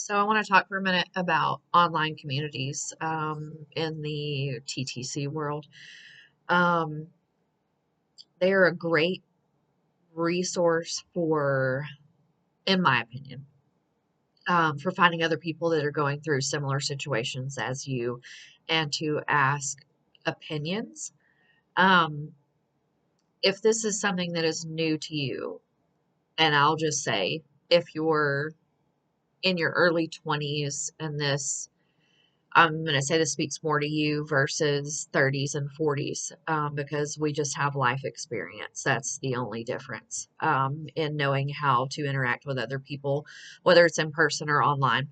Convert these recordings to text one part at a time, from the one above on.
So I want to talk for a minute about online communities in the TTC world. Um, they are a great resource for, in my opinion, for finding other people that are going through similar situations as you and to ask opinions. Um, if this is something that is new to you, and I'll just say, if you're in your early 20s and this I'm going to say this speaks more to you versus 30s and 40s because we just have life experience. That's the only difference in knowing how to interact with other people, whether it's in person or online.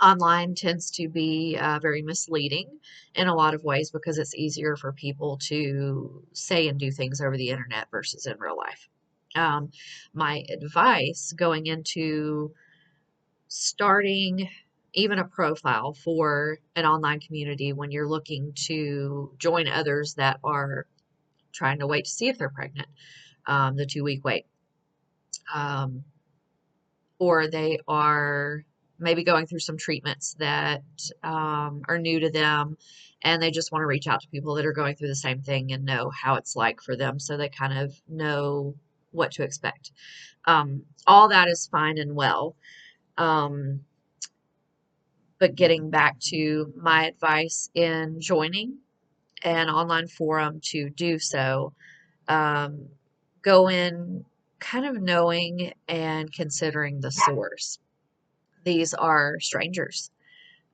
Online tends to be very misleading in a lot of ways because it's easier for people to say and do things over the internet versus in real life. Um, my advice going into starting even a profile for an online community when you're looking to join others that are trying to wait to see if they're pregnant, the 2 week wait, um, or they are maybe going through some treatments that are new to them and they just want to reach out to people that are going through the same thing and know how it's like for them so they kind of know what to expect. All that is fine and well. Um, But getting back to my advice in joining an online forum to do so, um, go in kind of knowing and considering the source. These are strangers.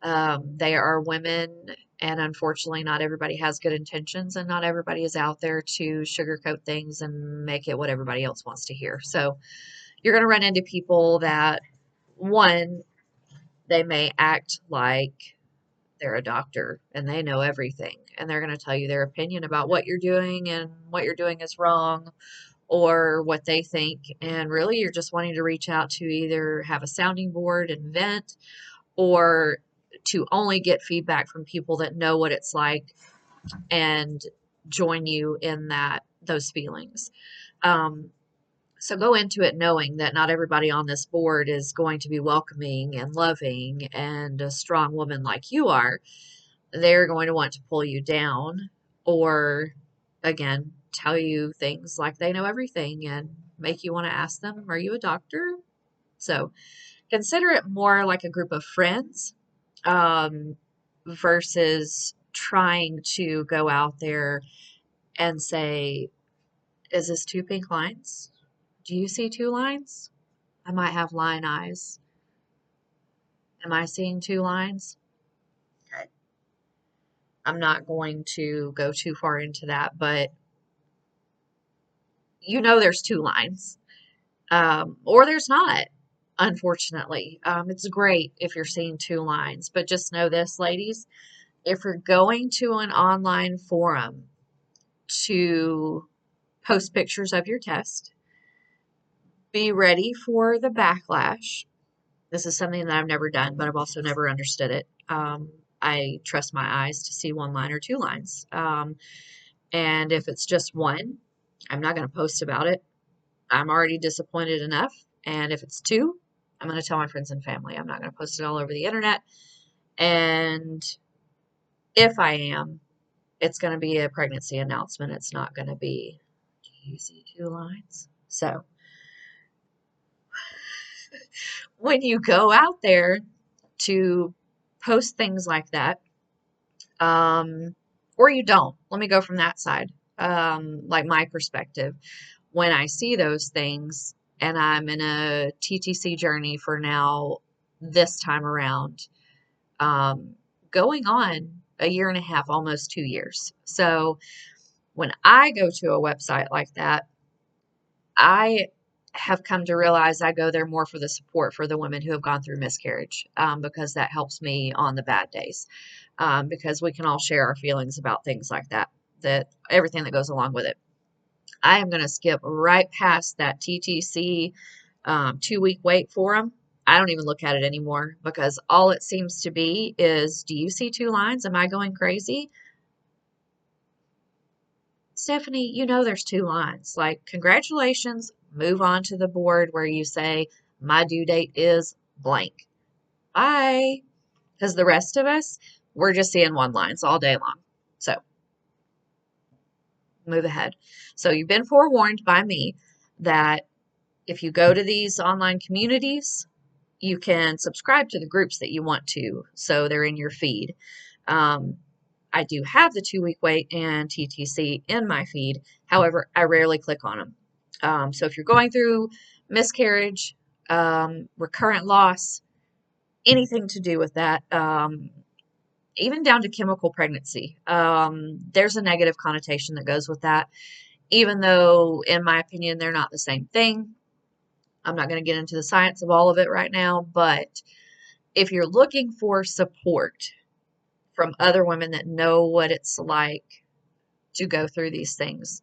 They are women, and unfortunately, not everybody has good intentions, and not everybody is out there to sugarcoat things and make it what everybody else wants to hear. So, you're going to run into people that, one, they may act like they're a doctor and they know everything and they're going to tell you their opinion about what you're doing and what you're doing is wrong or what they think. And really, you're just wanting to reach out to either have a sounding board and vent or to only get feedback from people that know what it's like and join you in those feelings. Um, so go into it knowing that not everybody on this board is going to be welcoming and loving and a strong woman like you are. They're going to want to pull you down or, again, tell you things like they know everything and make you want to ask them, are you a doctor? So consider it more like a group of friends um, versus trying to go out there and say, is this two pink lines? Do you see two lines? I might have line eyes. Am I seeing two lines? Okay. I'm not going to go too far into that, but there's two lines, or there's not, unfortunately. It's great if you're seeing two lines, but just know this, ladies, if you're going to an online forum to post pictures of your test, be ready for the backlash. This is something that I've never done, but I've also never understood it. I trust my eyes to see one line or two lines. And if it's just one, I'm not going to post about it. I'm already disappointed enough. And if it's two, I'm going to tell my friends and family. I'm not going to post it all over the internet. And if I am, it's going to be a pregnancy announcement. It's not going to be, do you see two lines? So when you go out there to post things like that, or you don't, let me go from that side. Like my perspective, when I see those things, and I'm in a TTC journey for now, this time around, um, going on a year and a half, almost 2 years. So when I go to a website like that, I have come to realize I go there more for the support for the women who have gone through miscarriage, because that helps me on the bad days, because we can all share our feelings about things like that everything that goes along with it. I am going to skip right past that TTC 2 week wait forum. I don't even look at it anymore because all it seems to be is, do you see two lines? Am I going crazy? Stephanie, there's two lines. Like, congratulations, move on to the board where you say, my due date is blank. Bye. Because the rest of us, we're just seeing one lines all day long. So move ahead. So you've been forewarned by me that if you go to these online communities, you can subscribe to the groups that you want to, so they're in your feed. Um, I do have the 2 week wait and TTC in my feed. However, I rarely click on them. So if you're going through miscarriage, recurrent loss, anything to do with that, even down to chemical pregnancy, there's a negative connotation that goes with that, even though, in my opinion, they're not the same thing. I'm not going to get into the science of all of it right now, but if you're looking for support from other women that know what it's like to go through these things,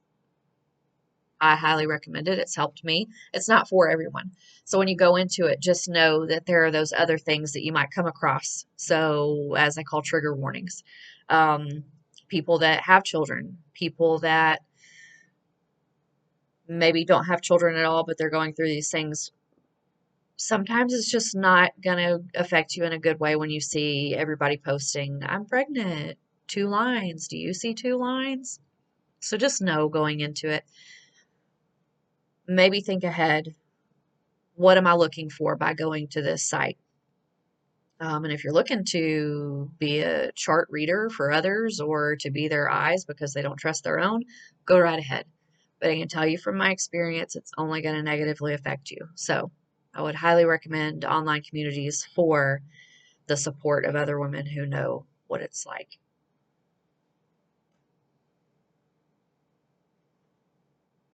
I highly recommend it. It's helped me. It's not for everyone. So when you go into it, just know that there are those other things that you might come across. So, as I call trigger warnings, um, people that have children, people that maybe don't have children at all, but they're going through these things. Sometimes it's just not going to affect you in a good way when you see everybody posting, I'm pregnant, 2 lines. Do you see 2 lines? So just know going into it, maybe think ahead. What am I looking for by going to this site? And if you're looking to be a chart reader for others or to be their eyes because they don't trust their own, go right ahead. But I can tell you from my experience, it's only going to negatively affect you. So I would highly recommend online communities for the support of other women who know what it's like.